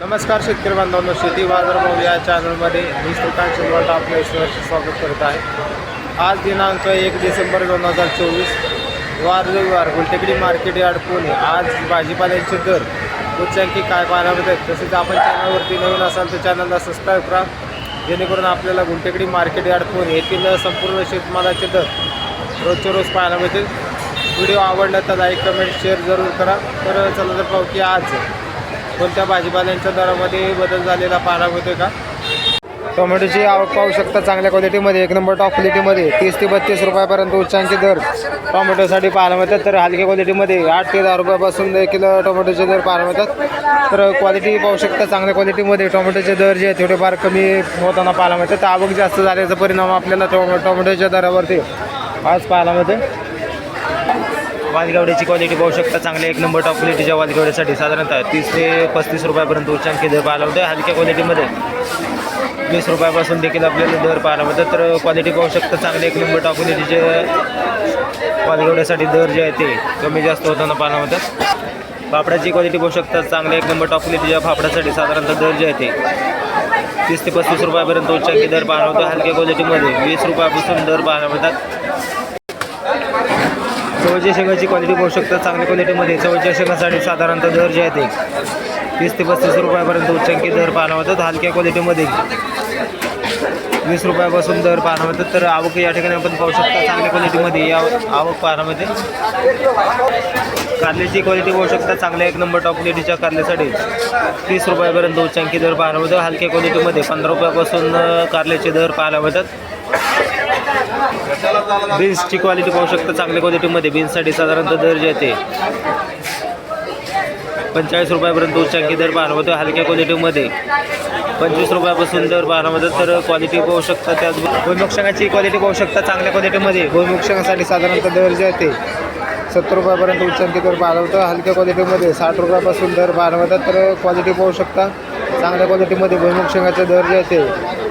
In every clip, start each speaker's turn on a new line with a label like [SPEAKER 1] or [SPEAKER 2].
[SPEAKER 1] नमस्कार शेतकरी बांधवांनो, शेती बाजार भाव या चॅनलमध्ये मी श्रीकांत शिंदे आपलं स्वागत करत आहे। आज दिनांक 1 डिसेंबर 2024 वार रविवार गुलटेकडी मार्केट यार्ड पुणे। आज भाजीपाल्याचे दर उच्चांकी काय पाहायला मिळतात। तसेच आपण चॅनलवरती नवीन असाल तर चॅनलला सबस्क्राईब करा, जेणेकरून आपल्याला गुलटेकडी मार्केट यार्ड पुणे येथील संपूर्ण शेतमालाचे दर रोजच्या रोज पाहायला मिळतील। व्हिडिओ आवडला तर लाईक कमेंट शेअर जरूर करा। तर चला तर पाहू की आज कोणत्या भाजीपाल्यांच्या दरामध्ये बदल झालेला पाहायला मिळतोय का। टोमॅटोची आवक पाहू शकता चांगल्या क्वालिटीमध्ये, एक नंबर टॉप क्वालिटीमध्ये 30 ते 32 रुपयापर्यंत उच्चांकी दर टोमॅटोसाठी पाहायला मिळतात। तर हलक्या क्वालिटीमध्ये 8 ते 10 रुपयापासून देखील टोमॅटोचे दर पाहायला मिळतात। तर क्वालिटी पाहू शकता चांगल्या क्वालिटीमध्ये टोमॅटोचे दर जे थोडेफार कमी होताना पाहायला मिळतात। तर आवक जास्त झाल्याचा परिणाम आपल्याला टोमॅटोच्या दरावरती आज पाहायला मिळते। वालगेवड्याची क्वालिटी पाहू शकता चांगले एक नंबर टॉप क्वालिटीच्या वालगेवड्यासाठी साधारणतः 30 ते 35 रुपयापर्यंत उच्चांकी दर पाहायला मिळतो। हलक्या क्वालिटीमध्ये 20 रुपयापासून देखील आपल्याला दर पाहायला मिळतात। तर क्वालिटी पाहू शकता चांगले एक नंबर टॉप क्वालिटीचे वालगेवड्यासाठी दर जे आहे ते कमी जास्त होताना पाहायला मिळतात। फाफडाची क्वालिटी पाहू शकता चांगले एक नंबर टॉप क्वालिटीच्या फाफडासाठी साधारणतः दर जे आहे ते 30 ते 35 रुपयापर्यंत उच्चांकी दर पाहायला मिळतो। हलक्या क्वालिटीमध्ये 20 रुपयापासून दर पाहायला मिळतात। चवळीच्या शेंगाची क्वालिटी पाहू शकता चांगल्या क्वालिटीमध्ये चवळीच्या शेंगासाठी साधारणतः दर जे आहे ते 30 ते 35 रुपयापर्यंत उच्चांकी दर पाहायला मिळतात। हलक्या क्वालिटीमध्ये 20 रुपयापासून दर पाहायला मिळतात। तर आवक या ठिकाणी आपण पाहू शकता चांगल्या क्वालिटीमध्ये या आवक पाहायला मिळते। कारल्याची क्वालिटी पाहू शकता चांगल्या एक नंबर टॉप क्वालिटीच्या कारल्यासाठी 30 रुपयापर्यंत उच्चांकी दर पाहायला मिळतो। हलक्या क्वालिटीमध्ये 15 रुपयापासून कारल्याचे दर पाहायला मिळतात। बीन्सची क्वालिटी पाहू शकता चांगल्या क्वालिटीमध्ये बीन्ससाठी साधारणतः दर जे आहे ते 45 रुपयापर्यंत उच्चांकी दर पाहायला मिळतो। हलक्या क्वालिटीमध्ये 25 रुपयापासून दर पाहायला मिळतात। तर क्वालिटी पाहू शकता त्याच भुईमुग शेंगाची क्वालिटी पाहू शकता चांगल्या क्वालिटीमध्ये भुईमुग शेंगासाठी साधारणतः दर जे आहे ते 70 रुपयापर्यंत उच्चांकी दर पाहायला मिळतो। हलक्या क्वालिटीमध्ये 60 रुपयापासून दर पाहायला मिळतात। तर क्वालिटी पाहू शकता चांगल्या क्वालिटीमध्ये भुईमुग शेंगाचे दर जे आहे ते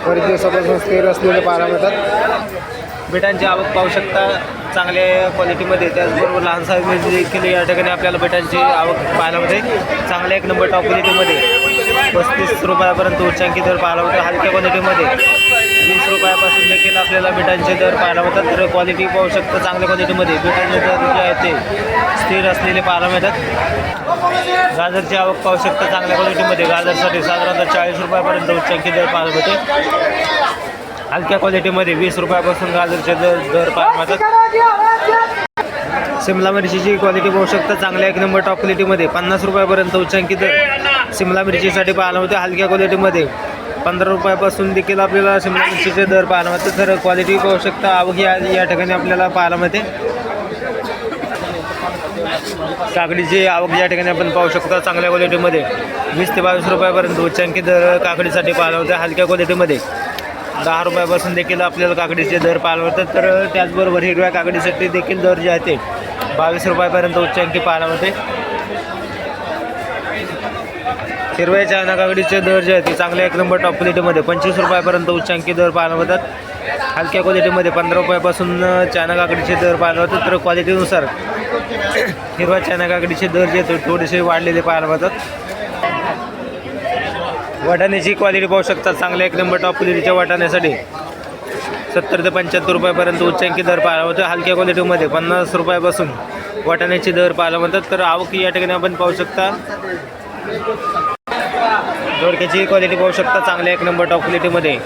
[SPEAKER 1] बरेच दिवसापासून स्थिर असलेले पाहायला मिळतात। बेटांची आवक पाहू शकता चांगल्या क्वालिटीमध्ये, त्याचबरोबर लहान साईजमध्ये देखील या ठिकाणी आपल्याला बेटांची आवक पाहायला मिळते। चांगल्या एक नंबर टॉप क्वालिटीमध्ये 35 रुपयापर्यंत उच्चांकी दर पाहायला मिळतो। हलक्या क्वालिटीमध्ये 20 रुपयापासून देखील आपल्याला बेटांचे दर पाहायला मिळतात। तर क्वालिटी पाहू शकता चांगल्या क्वालिटीमध्ये बेटांचे दर जे आहेत ते स्थिर असलेले पाहायला मिळतात। गाजरची आवक पाहू शकता चांगल्या क्वालिटीमध्ये गाजरसाठी साधारणतः 40 रुपयापर्यंत उच्चांकी दर पाहायला मिळते। हलक्या क्वालिटीमध्ये 20 रुपयापासून गाजरचे दर पाहायला मिळतात। शिमला मिरचीची क्वालिटी पाहू शकता चांगल्या एक नंबर टॉप क्वालिटीमध्ये 50 रुपयापर्यंत उच्चांकी दर शिमला मिरचीसाठी पाहायला मिळते। हलक्या क्वालिटीमध्ये 15 रुपयापासून देखील आपल्याला शिमला मिरचीचे दर पाहायला मिळते। तर क्वालिटी पाहू शकता आवक या ठिकाणी आपल्याला पाहायला मिळते। काकडीची आवक या ठिकाणी आपण पाहू शकता चांगल्या क्वालिटीमध्ये 20 ते 22 रुपयापर्यंत उच्चांकी दर काकडीसाठी पाहायला मिळते। हलक्या क्वालिटीमध्ये 10 रुपयापासून देखील आपल्याला काकडीचे दर पाहायला मिळतात। तर त्याचबरोबर हिरव्या काकडीसाठी देखील दर जे आहे ते 22 रुपयापर्यंत उच्चांकी पाहायला मिळते। हिरव्या चायना काकडीचे दर जे आहे ते चांगल्या एक नंबर टॉप क्वालिटीमध्ये 25 रुपयापर्यंत उच्चांकी दर पाहायला मिळतात। हलक्या क्वालिटीमध्ये 15 रुपयापासून चायना काकडीचे दर पाहायला मिळतात। तर क्वालिटीनुसार हिरव्या चायना काकडीचे दर जे आहेत थोडेसे वाढलेले पाहायला मिळतात। वाटाण्याची क्वालिटी पाहू शकता चांगल्या एक नंबर टॉप क्वालिटीच्या वाटाण्यासाठी 70 ते 75 रुपयापर्यंत उच्चांकी दर पाहायला मिळतो। हलक्या क्वालिटीमध्ये 50 रुपयापासून वाटाण्याचे दर पाहायला मिळतात। तर आवक या ठिकाणी आपण पाहू शकता दोडक्याची क्वालिटी पाहू शकता चांगल्या एक नंबर टॉप क्वालिटीमध्ये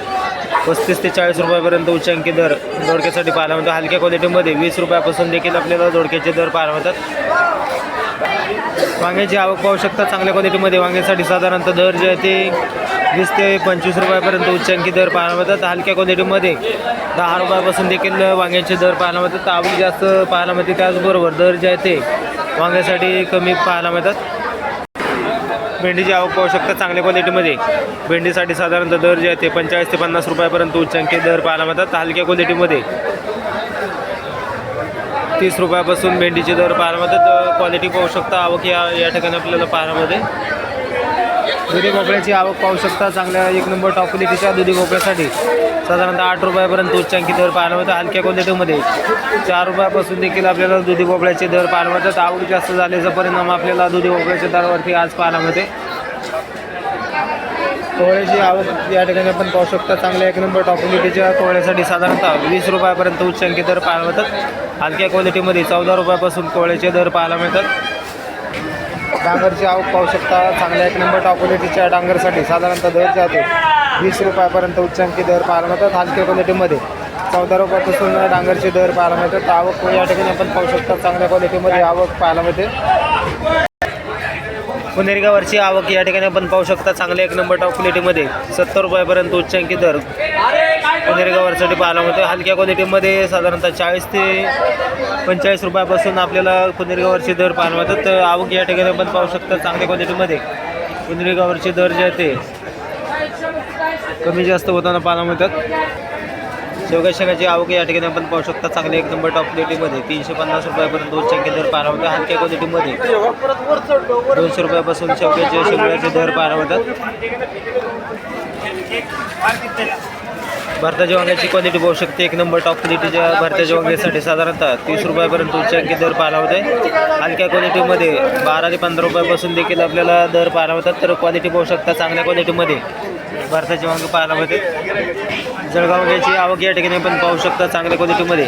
[SPEAKER 1] 35 ते 40 रुपयापर्यंत उच्चांकी दर दोडक्यासाठी पाहायला मिळतो। हलक्या क्वालिटीमध्ये 20 रुपयापासून देखील आपल्याला दोडक्याचे दर पाहायला मिळतात। वांग्याची आवक पाहू शकता चांगल्या क्वालिटीमध्ये वांग्यासाठी साधारणतः दर जे आहे ते 20 ते 25 रुपयापर्यंत उच्चांकी दर पाहायला मिळतात। हलक्या क्वालिटीमध्ये 10 रुपयापासून देखील वांग्याचे दर पाहायला मिळतात। तर आवक जास्त पाहायला मिळते, त्याचबरोबर दर जे आहे ते वांग्यासाठी कमी पाहायला मिळतात। भेंडीची आवक पाहू शकता चांगल्या क्वालिटीमध्ये भेंडीसाठी साधारणतः दर जे आहे ते 45 ते 50 रुपयापर्यंत उच्चांकी दर पाहायला मिळतात। हलक्या क्वालिटीमध्ये 30 रुपयापासून भेंडीचे दर पाहायला मिळतात। क्वालिटी पाहू शकता आवक या ठिकाणी आपल्याला पाहायला मिळते। दुधी भोपळ्याची आवक पाहू शकता चांगल्या एक नंबर टॉप क्वालिटीच्या दुधी भोपळ्यासाठी साधारणतः 8 रुपयापर्यंत उच्चांकी दर पाहायला मिळतात। हलक्या क्वालिटीमध्ये 4 रुपयापासून देखील आपल्याला दुधी भोपळ्याचे दर पाहायला मिळतात। आवक जास्त झाल्याचा परिणाम आपल्याला दुधी भोपळ्याच्या दरावरती आज पाहायला मिळते। कोवळ्याची आवक या ठिकाणी आपण पाहू शकता चांगल्या 1 नंबर टॉप क्वालिटीच्या कोवळ्यासाठी साधारणतः 20 रुपयापर्यंत उच्चांकी दर पाहायला मिळतात. हलक्या क्वालिटीमध्ये 14 रुपयापासून कोवळ्याचे दर पाहायला मिळतात. डांगरची आवक पाहू शकता चांगल्या 1 नंबर टॉप क्वालिटीच्या डांगरसाठी साधारणतः दर जातो 20 रुपयापर्यंत उच्चांकी दर पाहायला मिळतात. हलक्या क्वालिटीमध्ये 14 रुपयापासून डांगरचे दर पाहायला मिळतात. आवक या ठिकाणी आपण पाहू शकता चांगल्या क्वालिटीमध्ये आवक पाहायला मिळते. पुणेरी गवारची आवक या ठिकाणी आपण पाहू शकता चांगल्या 1 नंबर टॉप क्वालिटीमध्ये 70 रुपयापर्यंत उच्चांकी दर पुणेरी गवारसाठी पाहायला मिळतो. हलक्या क्वालिटीमध्ये साधारणतः 40 ते 45 रुपयापासून आपल्याला पुणेरी गवारचे दर पाहायला मिळतात. तर आवक या ठिकाणी आपण पाहू शकता चांगल्या क्वालिटीमध्ये पुणेरी गवारचे दर जे आहे ते कमी जास्त होताना पाहायला मिळतात. शेवगा शेंगाची आवक या ठिकाणी आपण पाहू शकता चांगल्या 1 नंबर टॉप क्वालिटीमध्ये 350 रुपयापर्यंत उच्चांकी दर पाहायला मिळतात. हलक्या क्वालिटीमध्ये 200 रुपयापासून शेवग्याचे दर पाहायला मिळतात. भारताच्या वांग्याची क्वालिटी पाहू शकते 1 नंबर टॉप क्वालिटीच्या भारताच्या वांग्यासाठी साधारणतः 30 रुपयापर्यंत उच्चांकी दर पाहायला मिळते. हलक्या क्वालिटीमध्ये 12 ते 15 रुपयापासून देखील आपल्याला दर पाहायला मिळतात. तर क्वालिटी पाहू शकता चांगल्या क्वालिटीमध्ये भारताचे वांगे पाहायला मिळते. जळगाव वांग्याची आवक या ठिकाणी आपण पाहू शकता चांगल्या क्वालिटीमध्ये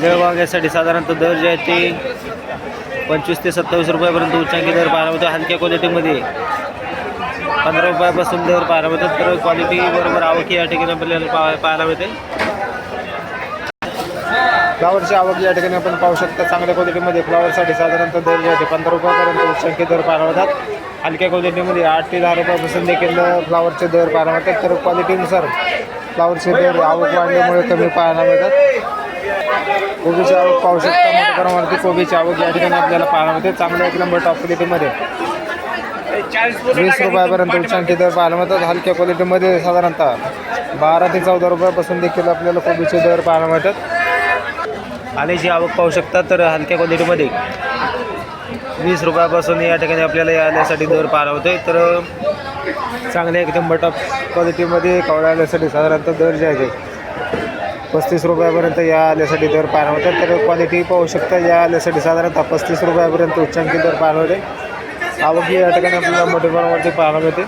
[SPEAKER 1] जळगाव वांग्यासाठी साधारणतः दर जे आहे ते 25 ते 27 रुपयापर्यंत उच्चांकी दर पाहायला मिळतो. हलक्या क्वालिटीमध्ये 15 रुपयापासून दर पाहायला मिळतात. तर क्वालिटी बरोबर आवक या ठिकाणी आपल्याला पाहायला मिळते. फ्लावरची आवक या ठिकाणी आपण पाहू शकता चांगल्या क्वालिटीमध्ये फ्लावरसाठी साधारणतः दर जे आहे ते 15 रुपयापर्यंत उच्चांकी दर पाहायला मिळतात. हलक्या क्वालिटीमध्ये 8 ते 10 रुपयापासून देखील फ्लावरचे दर पाहायला मिळतात. तर क्वालिटीनुसार फ्लावरचे दर आवक वाढल्यामुळे कमी पाहायला मिळतात. कोबीची आवक पाहू शकता मोठ्या प्रमाणावरती कोबीची आवक या ठिकाणी आपल्याला पाहायला मिळते. चांगल्या 1 नंबर टॉप क्वालिटीमध्ये 20 रुपयापर्यंत उच्चांकी दर पाहायला मिळतात. हलक्या क्वालिटीमध्ये साधारणतः 12 ते 14 रुपयापासून देखील आपल्याला कोबीचे दर पाहायला मिळतात. आल्याची आवक पाहू शकता तर हलक्या क्वालिटीमध्ये 20 रुपयापासून या ठिकाणी आपल्याला या आल्यासाठी दर पाहायला होतोय. तर चांगल्या 1 नंबर टॉप क्वालिटीमध्ये कवळ्या आल्यासाठी साधारणतः दर जे आहे 35 रुपयापर्यंत या आल्यासाठी दर पाहायला होतात. तर क्वालिटी पाहू शकता या आल्यासाठी साधारणतः 35 रुपयापर्यंत उच्चांकी दर पाहायला होते. आवक या ठिकाणी आपल्याला मोठ्या प्रमाणावरती पाहायला मिळते.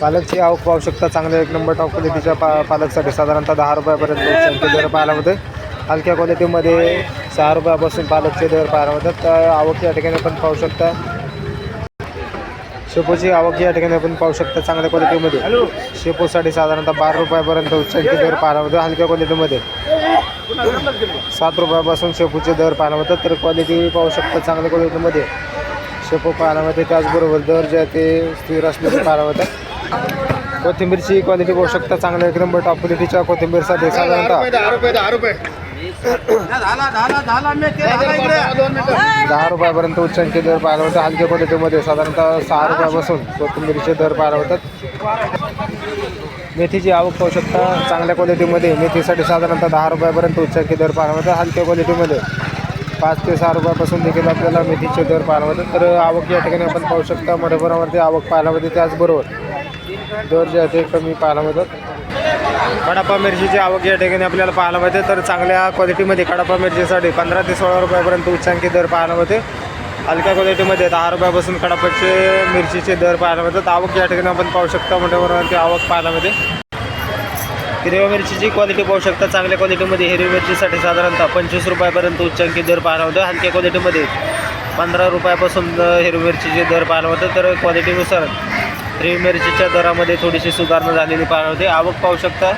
[SPEAKER 1] पालकची आवक पाहू शकता चांगल्या 1 नंबर टॉप क्वालिटीच्या पालकसाठी साधारणतः 10 रुपयापर्यंत उच्चांकी दर पाहायला मिळते. हलक्या क्वालिटीमध्ये 6 रुपयापासून पालकचे दर पाहायला मिळतात. तर आवक या ठिकाणी आपण पाहू शकता. शेपूची आवक या ठिकाणी आपण पाहू शकता चांगल्या क्वालिटीमध्ये शेपूसाठी साधारणतः 12 रुपयापर्यंत उच्चांकी दर पाहायला मिळतो. हलक्या क्वालिटीमध्ये 7 रुपयापासून शेपूचे दर पाहायला मिळतात. तर क्वालिटी पाहू शकता चांगल्या क्वालिटीमध्ये शेपू पाहायला मिळते. त्याचबरोबर दर जे आहे ते स्थिर असलेले पाहायला मिळतात. कोथिंबीरची क्वालिटी पाहू शकता चांगल्या 1 नंबर टॉप क्वालिटीच्या कोथिंबीरसाठी साधारणतः 10 रुपयापर्यंत उच्चांकी दर पाहायला मिळतात. हलक्या क्वालिटीमध्ये साधारणतः 6 रुपयापासून कोथिंबीरचे दर पाहायला मिळतात. मेथीची आवक पाहू शकता चांगल्या क्वालिटीमध्ये मेथीसाठी साधारणतः 10 रुपयापर्यंत उच्चांकी दर पाहायला मिळतात. हलक्या क्वालिटीमध्ये 5 ते 6 रुपयापासून देखील आपल्याला मेथीचे दर पाहायला मिळतात. तर आवक या ठिकाणी आपण पाहू शकता मोठ्या प्रमाणावरती आवक पाहायला मिळते. त्याचबरोबर दर जे आहे ते कमी पाहायला मिळतात. कडापा मिरचीची आवक या ठिकाणी आपल्याला पाहायला मिळते. तर चांगल्या क्वालिटीमध्ये कडापा मिरचीसाठी 15 ते 16 रुपयापर्यंत उच्चांकी दर पाहायला मिळते. हलक्या क्वालिटीमध्ये 10 रुपयापासून कडापाचे मिरचीचे दर पाहायला मिळतात. आवक या ठिकाणी आपण पाहू शकता मोठ्या प्रमाणावरती आवक पाहायला मिळते. हिरव्या मिरचीची क्वालिटी पाहू शकता चांगल्या क्वालिटीमध्ये हिरवी मिरचीसाठी साधारणतः 25 रुपयापर्यंत उच्चांकी दर पाहायला मिळतो. हलक्या क्वालिटीमध्ये 15 रुपयापासून हिरवी मिरचीचे दर पाहायला मिळतात. तर क्वालिटीनुसार हिरवी मिरचीच्या दरामध्ये थोडीशी सुधारणा झालेली पाहायला मिळते. आवक पाहू शकता